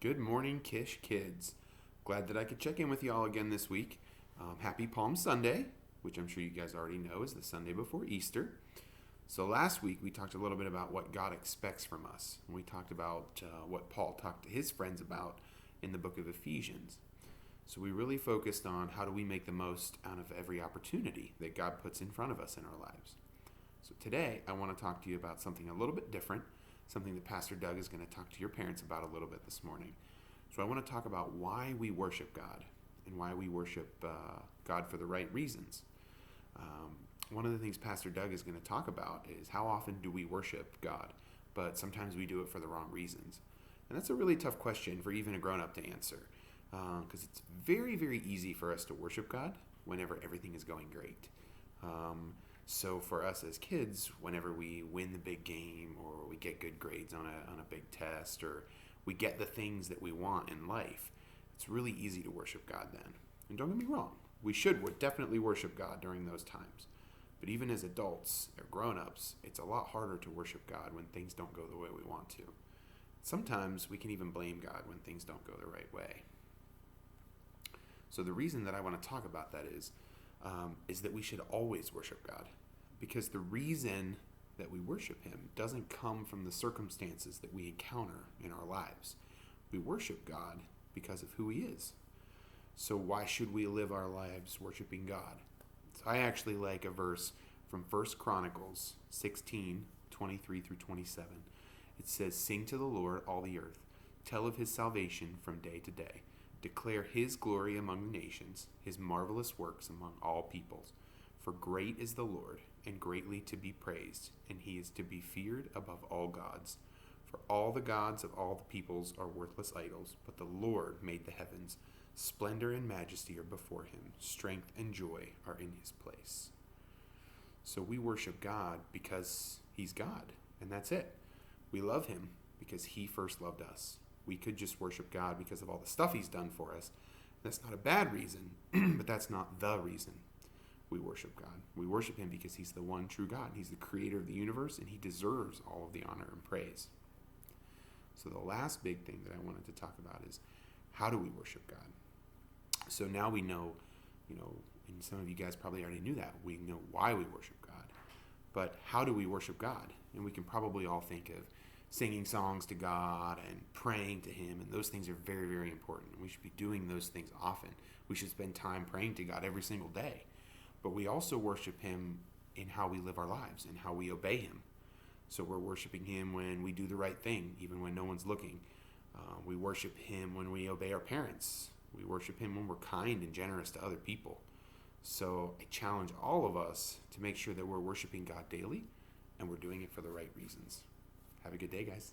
Good morning, Kish Kids. Glad that I could check in with y'all again this week. Happy Palm Sunday, which I'm sure you guys already know is the Sunday before Easter. So last week we talked a little bit about what God expects from us. And we talked about what Paul talked to his friends about in the book of Ephesians. So we really focused on how do we make the most out of every opportunity that God puts in front of us in our lives. So today I want to talk to you about something a little bit different, something that Pastor Doug is going to talk to your parents about a little bit this morning. So I want to talk about why we worship God and why we worship God for the right reasons. One of the things Pastor Doug is going to talk about is how often do we worship God, but sometimes we do it for the wrong reasons. And that's a really tough question for even a grown-up to answer, because it's very, very easy for us to worship God whenever everything is going great. So for us as kids, whenever we win the big game or we get good grades on a big test or we get the things that we want in life, it's really easy to worship God then. And don't get me wrong, we should definitely worship God during those times. But even as adults or grown-ups, it's a lot harder to worship God when things don't go the way we want to. Sometimes we can even blame God when things don't go the right way. So the reason that I want to talk about that is that we should always worship God. Because the reason that we worship Him doesn't come from the circumstances that we encounter in our lives. We worship God because of who He is. So why should we live our lives worshiping God? So I actually like a verse from 1 Chronicles 16:23 through 27. It says, "Sing to the Lord, all the earth. Tell of His salvation from day to day. Declare His glory among the nations, His marvelous works among all peoples. For great is the Lord, and greatly to be praised, and He is to be feared above all gods. For all the gods of all the peoples are worthless idols, but the Lord made the heavens. Splendor and majesty are before Him. Strength and joy are in His place." So we worship God because He's God, and that's it. We love Him because He first loved us. We could just worship God because of all the stuff He's done for us. That's not a bad reason, but that's not the reason we worship God. We worship Him because He's the one true God. He's the creator of the universe, and He deserves all of the honor and praise. So the last big thing that I wanted to talk about is how do we worship God? So now we know, and some of you guys probably already knew that. We know why we worship God. But how do we worship God? And we can probably all think of singing songs to God and praying to Him, and those things are very, very important. We should be doing those things often. We should spend time praying to God every single day. But we also worship Him in how we live our lives and how we obey Him. So we're worshiping Him when we do the right thing, even when no one's looking. We worship Him when we obey our parents. We worship Him when we're kind and generous to other people. So I challenge all of us to make sure that we're worshiping God daily and we're doing it for the right reasons. Have a good day, guys.